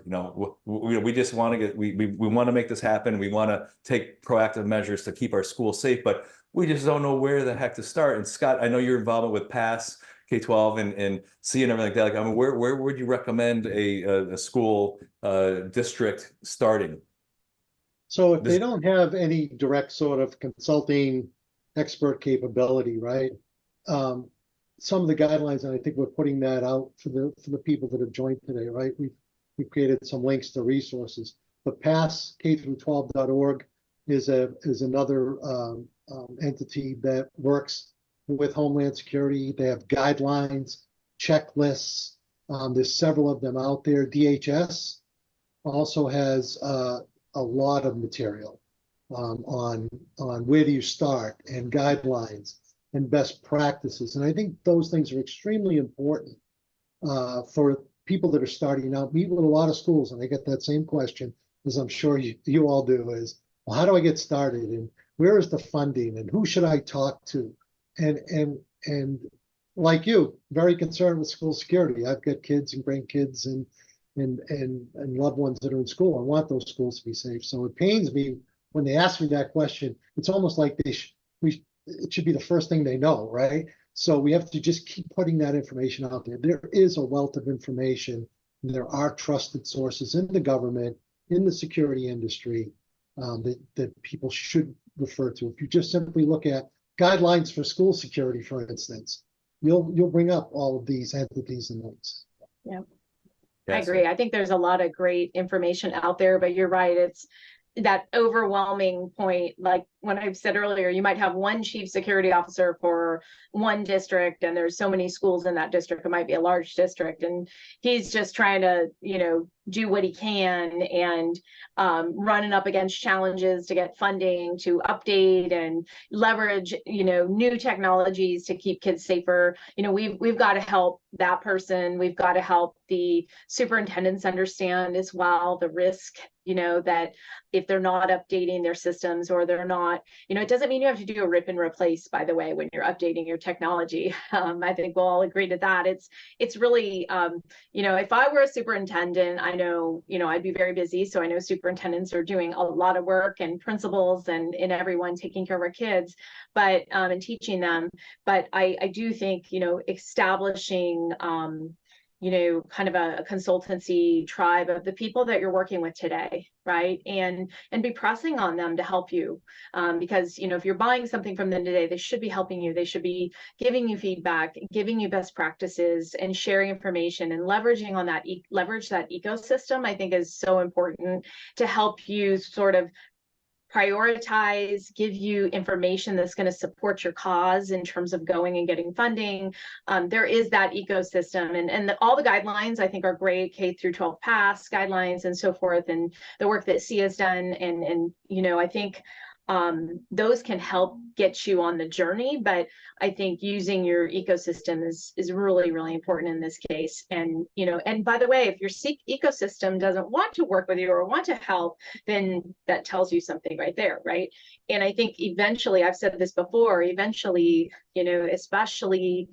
We just want to get, we want to make this happen. We want to take proactive measures to keep our schools safe, but we just don't know where the heck to start. And Scott, I know you're involved with PASS, K-12 and C and everything like that. Like, where would you recommend a school district starting? So if they don't have any direct sort of consulting expert capability, right? Some of the guidelines, and I think we're putting that out for the people that have joined today, right? We've created some links to resources. But PASS, K-12.org, is another entity that works with Homeland Security. They have guidelines, checklists. There's several of them out there. DHS also has a lot of material on where do you start, and guidelines and best practices. And I think those things are extremely important for people that are starting out. Meet with a lot of schools, and I get that same question, as I'm sure you all do, is, well, how do I get started? And where is the funding? And who should I talk to? And like you, very concerned with school security. I've got kids and grandkids and loved ones that are in school. I want those schools to be safe. So it pains me when they ask me that question. It's almost like it should be the first thing they know, right? So we have to just keep putting that information out there. There is a wealth of information. And there are trusted sources in the government, in the security industry, that people should refer to. If you just simply look at guidelines for school security, for instance, you'll bring up all of these entities and links. Yeah, I agree. I think there's a lot of great information out there, but you're right. It's that overwhelming point. Like when I've said earlier, you might have one chief security officer for one district, and there's so many schools in that district. It might be a large district, and he's just trying to, do what he can, and running up against challenges to get funding, to update and leverage, new technologies to keep kids safer. We've got to help that person. We've got to help the superintendents understand as well the risk, that if they're not updating their systems, or they're not, it doesn't mean you have to do a rip and replace, by the way, when you're updating your technology. I think we'll all agree to that. It's really, if I were a superintendent, I know, I'd be very busy. So I know superintendents are doing a lot of work, and principals and everyone taking care of our kids, but and teaching them. But I do think, establishing kind of a consultancy tribe of the people that you're working with today, right? And be pressing on them to help you, because if you're buying something from them today, they should be helping you. They should be giving you feedback, giving you best practices, and sharing information and leveraging on that leverage that ecosystem. I think is so important to help you sort of prioritize, give you information that's going to support your cause in terms of going and getting funding. There is that ecosystem, and all the guidelines I think are great, K through 12 pass guidelines and so forth, and the work that C has done, and I think those can help get you on the journey. But I think using your ecosystem is really, really important in this case. And and by the way, if your ecosystem doesn't want to work with you or want to help, then that tells you something right there, right? And I think eventually, I've said this before, eventually, especially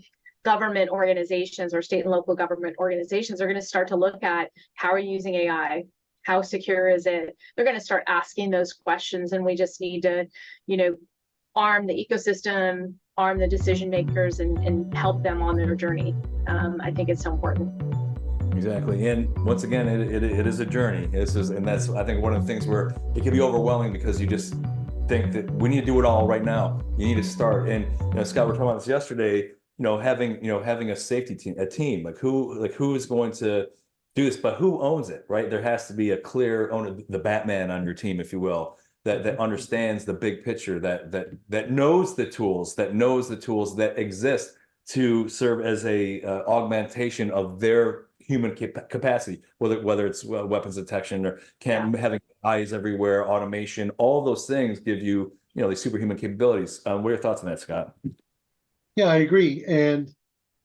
government organizations or state and local government organizations are going to start to look at how are you using AI. How secure is it? They're going to start asking those questions, and we just need to, arm the ecosystem, arm the decision makers, and help them on their journey. I think it's so important. Exactly, and once again, it is a journey. And that's I think one of the things where it can be overwhelming because you just think that we need to do it all right now. You need to start. And Scott, we were talking about this yesterday. Having a safety team, a team like who is going to do this, but who owns it, right? There has to be a clear owner, the Batman on your team, if you will, that understands the big picture, that knows the tools, that exist to serve as a augmentation of their human capacity, whether it's weapons detection or having eyes everywhere, automation, all those things give you these superhuman capabilities. What are your thoughts on that, Scott? Yeah, I agree. And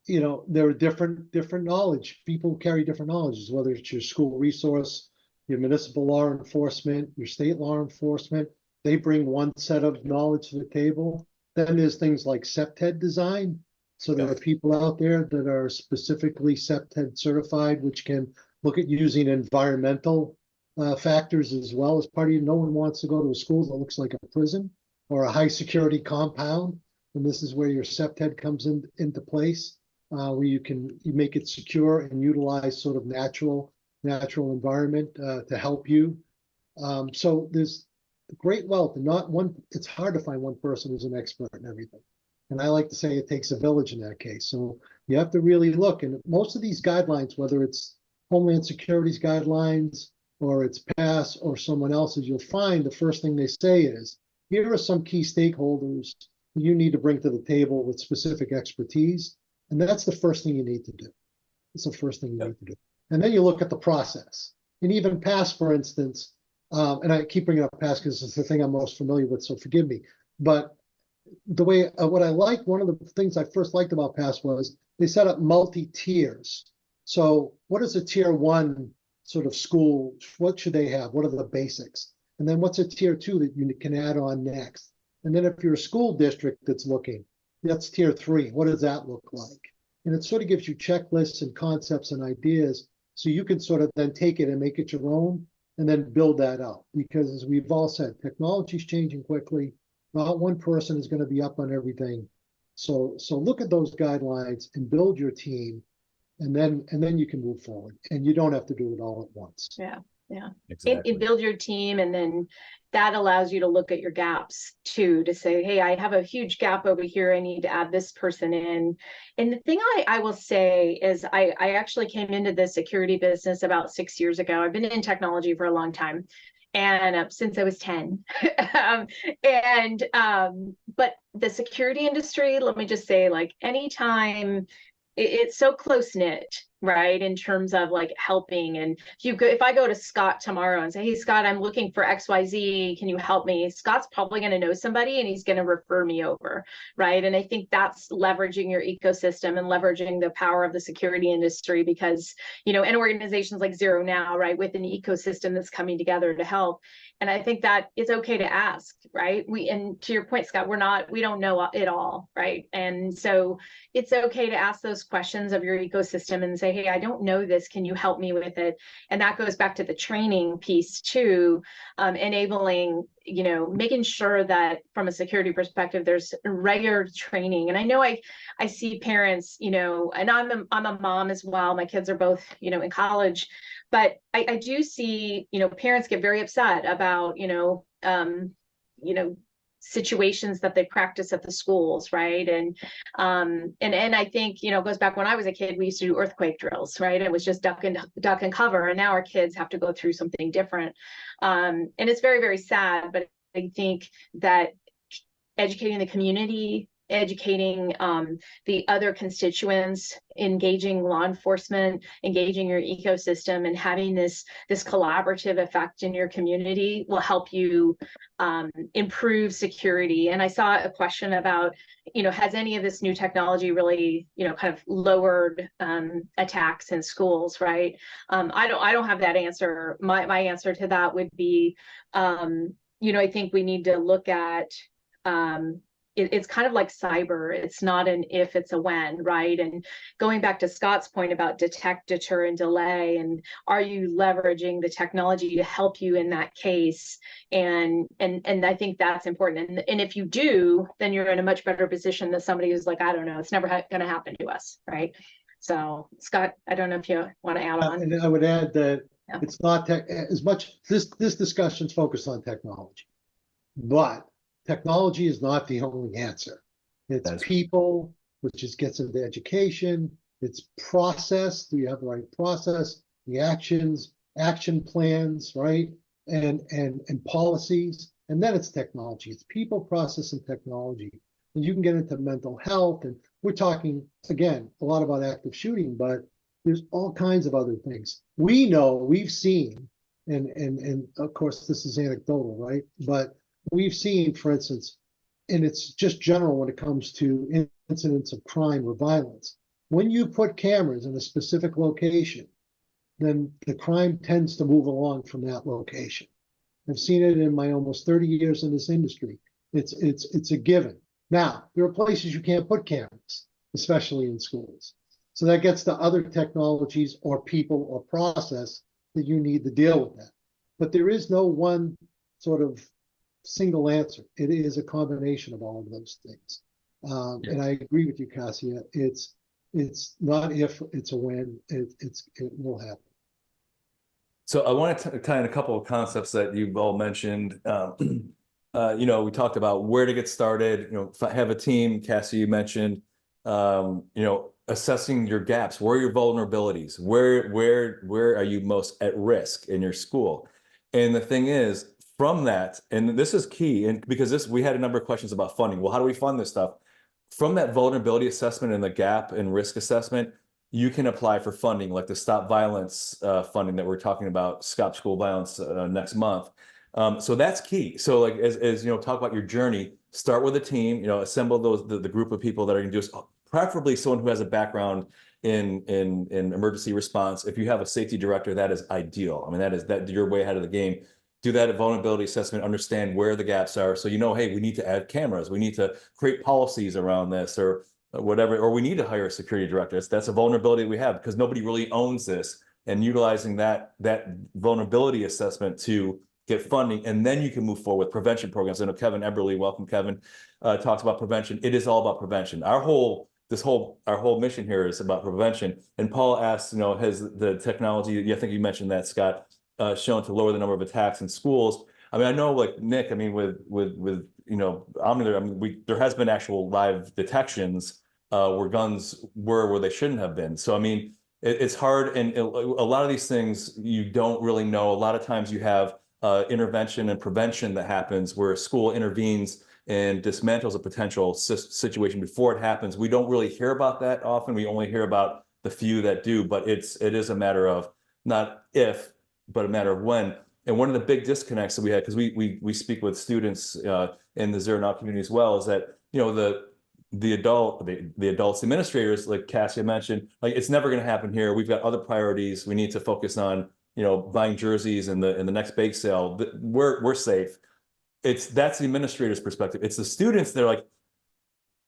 there are different knowledge. People carry different knowledges, whether it's your school resource, your municipal law enforcement, your state law enforcement. They bring one set of knowledge to the table. Then there's things like CPTED design. So there are people out there that are specifically CPTED certified, which can look at using environmental factors as well as part of it. No one wants to go to a school that looks like a prison or a high security compound. And this is where your CPTED comes into place. Where you make it secure and utilize sort of natural environment to help you. So there's great wealth, and not one. It's hard to find one person who's an expert in everything. And I like to say it takes a village in that case. So you have to really look. And most of these guidelines, whether it's Homeland Security's guidelines or it's PASS or someone else's, you'll find the first thing they say is, here are some key stakeholders you need to bring to the table with specific expertise. And that's the first thing you need to do. It's the first thing you need to do. And then you look at the process. And even PASS, for instance, and I keep bringing up PASS because it's the thing I'm most familiar with, so forgive me. But the way, what I like, one of the things I first liked about PASS was they set up multi-tiers. So what is a tier one sort of school? What should they have? What are the basics? And then what's a tier two that you can add on next? And then if you're a school district that's looking, that's tier three. What does that look like? And it sort of gives you checklists and concepts and ideas so you can sort of then take it and make it your own and then build that out. Because as we've all said, technology is changing quickly. Not one person is going to be up on everything. So look at those guidelines and build your team, and then you can move forward. And you don't have to do it all at once. Yeah. Exactly. And build your team, and then that allows you to look at your gaps too, to say, hey, I have a huge gap over here. I need to add this person in. And the thing I will say is I actually came into the security business about 6 years ago. I've been in technology for a long time, and since I was 10. But the security industry, let me just say, like, anytime it's so close knit, right? In terms of like helping. And if I go to Scott tomorrow and say, hey, Scott, I'm looking for XYZ, can you help me? Scott's probably going to know somebody and he's going to refer me over, right? And I think that's leveraging your ecosystem and leveraging the power of the security industry, because, and organizations like ZeroNow, right, with an ecosystem that's coming together to help. And I think that it's okay to ask, right? And to your point, Scott, we don't know it all, right? And so it's okay to ask those questions of your ecosystem and say, hey, I don't know this, can you help me with it? And that goes back to the training piece too, enabling, making sure that from a security perspective, there's regular training. And I know I see parents, and I'm a mom as well. My kids are both, in college, but I do see, parents get very upset about, situations that they practice at the schools, right? And I think, it goes back when I was a kid, we used to do earthquake drills, right? It was just duck and cover, and now our kids have to go through something different. And it's very, very sad, but I think that educating the community, educating the other constituents, engaging law enforcement, engaging your ecosystem, and having this collaborative effect in your community will help you improve security. And I saw a question about, has any of this new technology really, kind of lowered attacks in schools, right? I don't have that answer. My answer to that would be, I think we need to look at it's kind of like cyber. It's not an if, it's a when, right? And going back to Scott's point about detect, deter, and delay, and are you leveraging the technology to help you in that case? And I think that's important. And if you do, then you're in a much better position than somebody who's like, I don't know, it's never going to happen to us, right? So Scott, I don't know if you want to add on. And I would add that it's not as much, this discussion's focused on technology, but technology is not the only answer. It's people, which just gets into education. It's process. Do you have the right process? The action plans, right? And policies. And then it's technology. It's people, process, and technology. And you can get into mental health. And we're talking, again, a lot about active shooting, but there's all kinds of other things. We know, we've seen, and of course, this is anecdotal, right? But we've seen, for instance, and it's just general when it comes to incidents of crime or violence, when you put cameras in a specific location, then the crime tends to move along from that location. I've seen it in my almost 30 years in this industry. It's a given. Now, there are places you can't put cameras, especially in schools. So that gets to other technologies or people or process that you need to deal with that. But there is no one sort of single answer. It is a combination of all of those things. And I agree with you, Cassia. It's not if, it's a when. It will happen. So I want to tie in a couple of concepts that you've all mentioned. We talked about where to get started. Have a team. Cassie, you mentioned. Assessing your gaps. Where are your vulnerabilities? Where are you most at risk in your school? And the thing is, from that, and this is key, and because we had a number of questions about funding. Well, how do we fund this stuff? From that vulnerability assessment and the gap and risk assessment, you can apply for funding, like the Stop Violence funding that we're talking about, Stop School Violence next month. So that's key. So like as talk about your journey, start with a team, assemble the group of people that are going to do this, preferably someone who has a background in emergency response. If you have a safety director, that is ideal. I mean, that you're way ahead of the game. Do that vulnerability assessment, understand where the gaps are. So, hey, we need to add cameras. We need to create policies around this or whatever, or we need to hire a security director. That's a vulnerability we have because nobody really owns this, and utilizing that vulnerability assessment to get funding. And then you can move forward with prevention programs. I know Kevin Eberly, welcome Kevin, talks about prevention. It is all about prevention. Our whole mission here is about prevention. And Paul asked, has the technology, I think you mentioned that, Scott, shown to lower the number of attacks in schools? I mean, I know, like Nick, I mean, with Omni, I mean, there has been actual live detections where guns were where they shouldn't have been. So, I mean, it's hard. And a lot of these things you don't really know. A lot of times you have intervention and prevention that happens where a school intervenes and dismantles a potential situation before it happens. We don't really hear about that often. We only hear about the few that do, but it is a matter of not if, but a matter of when. And one of the big disconnects that we had, because we speak with students in the ZeroNow community as well, is that the adults, administrators, like Cassia mentioned, like it's never going to happen here. We've got other priorities. We need to focus on buying jerseys in the next bake sale. We're safe. That's the administrator's perspective. It's the students. They're like,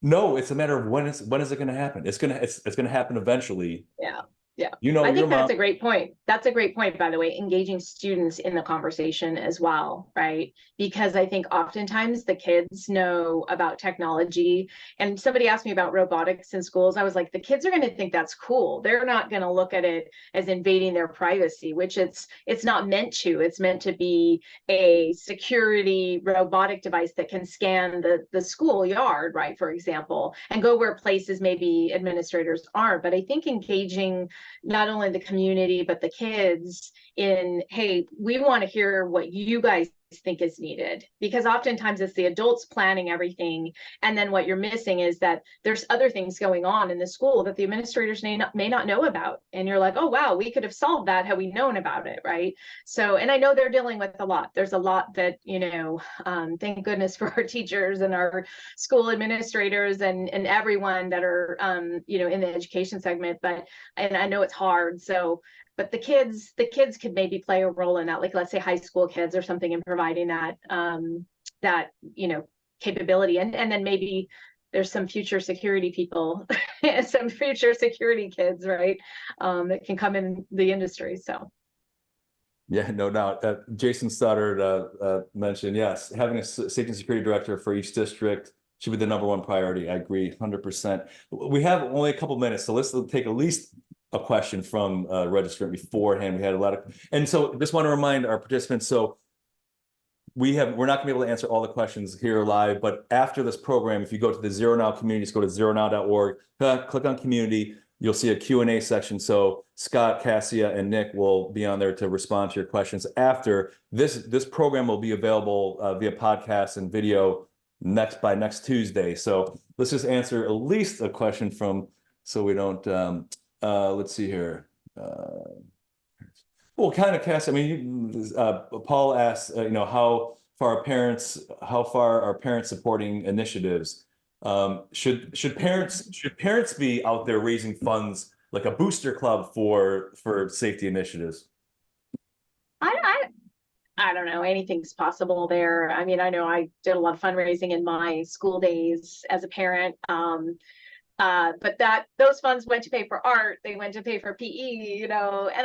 no, it's a matter of when is it going to happen? It's going to happen eventually. Yeah. Yeah, You know, I your think that's mom. a great point. That's a great point, by the way, engaging students in the conversation as well, right? Because I think oftentimes the kids know about technology. And somebody asked me about robotics in schools. I was like, the kids are going to think that's cool. They're not going to look at it as invading their privacy, which it's not meant to. It's meant to be a security robotic device that can scan the schoolyard, right, for example, and go where places maybe administrators aren't. But I think engaging not only the community, but the kids in, hey, we want to hear what you guys think is needed, because oftentimes it's the adults planning everything, and then what you're missing is that there's other things going on in the school that the administrators may not know about, and you're like, oh wow, we could have solved that had we known about it, right? So, and I know they're dealing with a lot. There's a lot that, thank goodness for our teachers and our school administrators and everyone that are in the education segment, and I know it's hard. So, but the kids could maybe play a role in that, like let's say high school kids or something, in providing that capability, and then maybe there's some future security people some future security kids, right, that can come in the industry. So Yeah, no doubt. Jason Stoddard mentioned, yes, having a safety and security director for each district should be the #1 priority. I agree 100%. We have only a couple minutes, so let's take at least a question from registrant beforehand. We had a lot of, and so just want to remind our participants, so we're not gonna be able to answer all the questions here live, but after this program, if you go to the ZeroNow community, just go to zeronow.org, click on community, you'll see a Q&A section. So Scott, Cassia, and Nick will be on there to respond to your questions after. This program will be available via podcast and video by next Tuesday. So let's just answer at least a question from, so we don't, let's see here. Well, kind of, Cass, I mean, Paul asked, how far are parents supporting initiatives? Should parents be out there raising funds like a booster club for safety initiatives? I don't know, anything's possible there. I mean, I know I did a lot of fundraising in my school days as a parent. But those funds went to pay for art, they went to pay for PE, and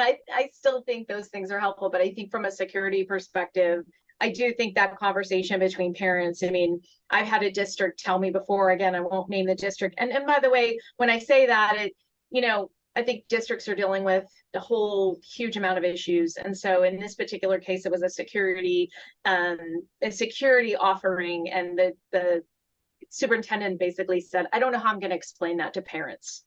I still think those things are helpful. But I think from a security perspective, I do think that conversation between parents, I mean, I've had a district tell me before, again, I won't name the district. And by the way, when I say that, I think districts are dealing with a whole huge amount of issues. And so in this particular case, it was a security offering, and the superintendent basically said, I don't know how I'm going to explain that to parents.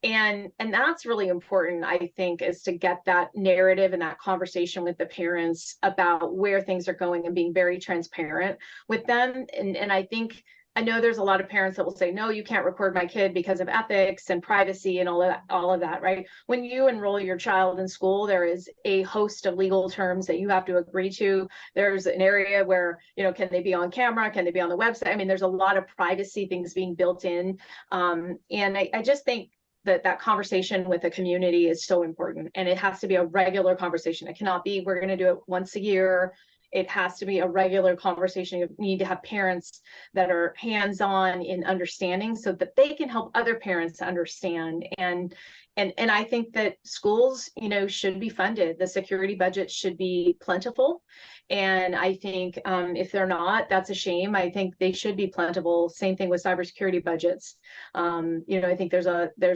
And that's really important, I think, is to get that narrative and that conversation with the parents about where things are going and being very transparent with them. And I know there's a lot of parents that will say, no, you can't record my kid because of ethics and privacy and all of that, right? When you enroll your child in school, there is a host of legal terms that you have to agree to. There's an area where, can they be on camera? Can they be on the website? I mean, there's a lot of privacy things being built in. And I just think that conversation with the community is so important, and it has to be a regular conversation. It cannot be, we're going to do it once a year. It has to be a regular conversation. You need to have parents that are hands-on in understanding so that they can help other parents understand. And I think that schools, should be funded. The security budget should be plentiful. And I think if they're not, that's a shame. I think they should be plentiful. Same thing with cybersecurity budgets. I think there's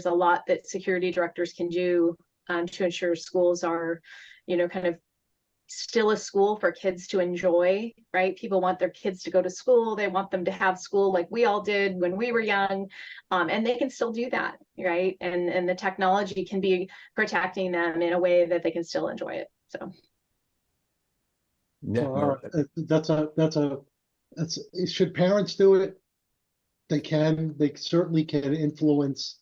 a lot that security directors can do to ensure schools are, kind of still a school for kids to enjoy, right? People want their kids to go to school. They want them to have school like we all did when we were young. And they can still do that, right? And the technology can be protecting them in a way that they can still enjoy it. So. Yeah, should parents do it? They certainly can influence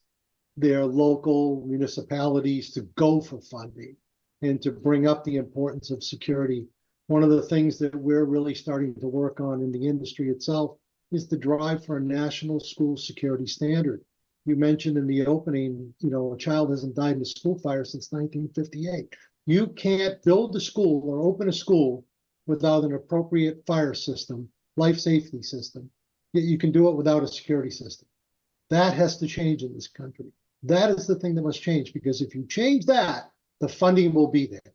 their local municipalities to go for funding and to bring up the importance of security. One of the things that we're really starting to work on in the industry itself is the drive for a national school security standard. You mentioned in the opening, a child hasn't died in a school fire since 1958. You can't build a school or open a school without an appropriate fire system, life safety system. You can do it without a security system. That has to change in this country. That is the thing that must change, because if you change that, the funding will be there.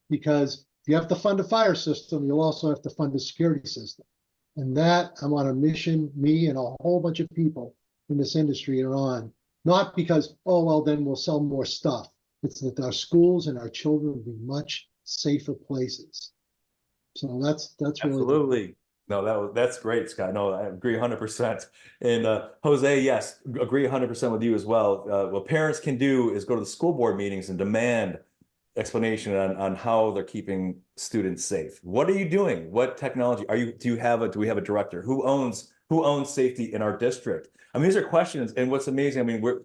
Because if you have to fund a fire system, you'll also have to fund a security system. And that I'm on a mission, me and a whole bunch of people in this industry are on. Not because, oh, well, then we'll sell more stuff. It's that our schools and our children will be much safer places. So that's really Absolutely. No, that's great, Scott. No, I agree 100%. And Jose, yes, agree 100% with you as well. What parents can do is go to the school board meetings and demand explanation on how they're keeping students safe. What are you doing? What technology do we have a director? Who owns safety in our district? I mean, these are questions. And what's amazing, I mean,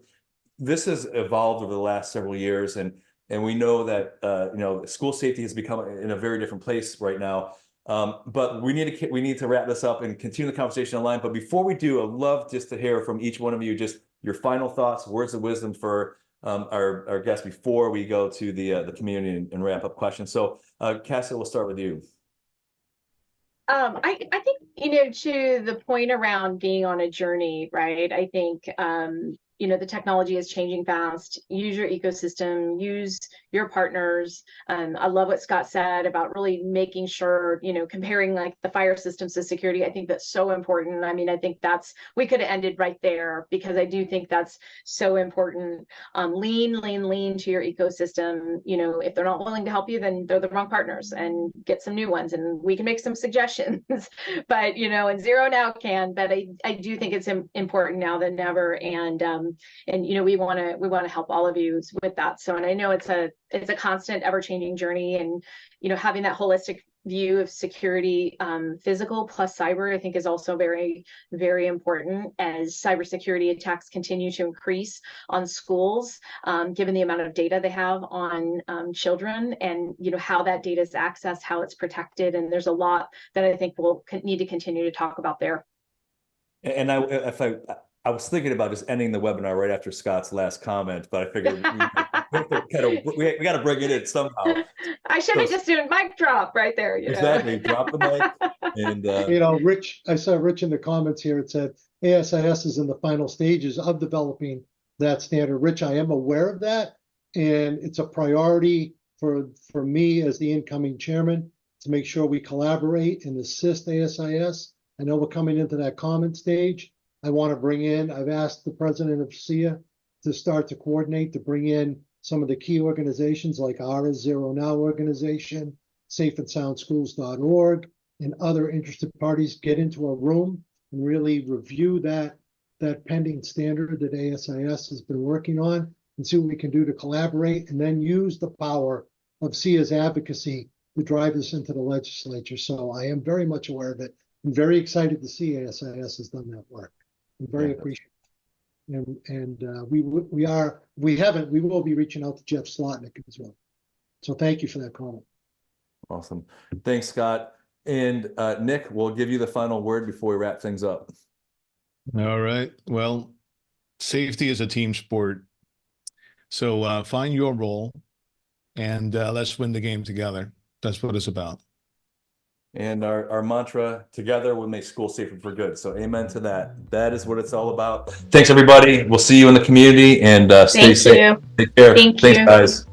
this has evolved over the last several years, and we know that school safety has become in a very different place right now. But we need to wrap this up and continue the conversation online. But before we do, I'd love just to hear from each one of you, just your final thoughts, words of wisdom for our guests before we go to the community and wrap up questions. So Cassie, we'll start with you. I think, to the point around being on a journey, right? I think, the technology is changing fast. Use your ecosystem, use your partners. I love what Scott said about really making sure, comparing like the fire systems to security. I think that's so important. I mean, I think we could have ended right there, because I do think that's so important. Lean to your ecosystem. If they're not willing to help you, then they're the wrong partners, and get some new ones, and we can make some suggestions. But, and ZeroNow can, but I do think it's important now than never. And we want to help all of you with that. So, and I know it's a constant, ever-changing journey, and having that holistic view of security, physical plus cyber, I think is also very, very important, as cybersecurity attacks continue to increase on schools, given the amount of data they have on children, and how that data is accessed, how it's protected, and there's a lot that I think we'll need to continue to talk about there. And I was thinking about just ending the webinar right after Scott's last comment, but I figured we got to bring it in somehow. I should have just done mic drop right there. Exactly, drop the mic. And Rich, I saw Rich in the comments here. It said ASIS is in the final stages of developing that standard. Rich, I am aware of that, and it's a priority for me as the incoming chairman to make sure we collaborate and assist ASIS. I know we're coming into that comment stage. I want to bring in, I've asked the president of SIA to start to coordinate, to bring in some of the key organizations like our ZeroNow organization, safeandsoundschools.org, and other interested parties, get into a room and really review that pending standard that ASIS has been working on, and see what we can do to collaborate, and then use the power of SIA's advocacy to drive this into the legislature. So I am very much aware of it. I'm very excited to see ASIS has done that work. I'm very appreciative. And we will be reaching out to Jeff Slotnick as well. So thank you for that comment. Awesome. Thanks, Scott. And Nick, we'll give you the final word before we wrap things up. All right. Well, safety is a team sport. So find your role and let's win the game together. That's what it's about. And our mantra, together we'll make school safer for good. So amen to that. That is what it's all about. Thanks, everybody. We'll see you in the community, and stay safe. Thank you. Take care. Thanks, guys.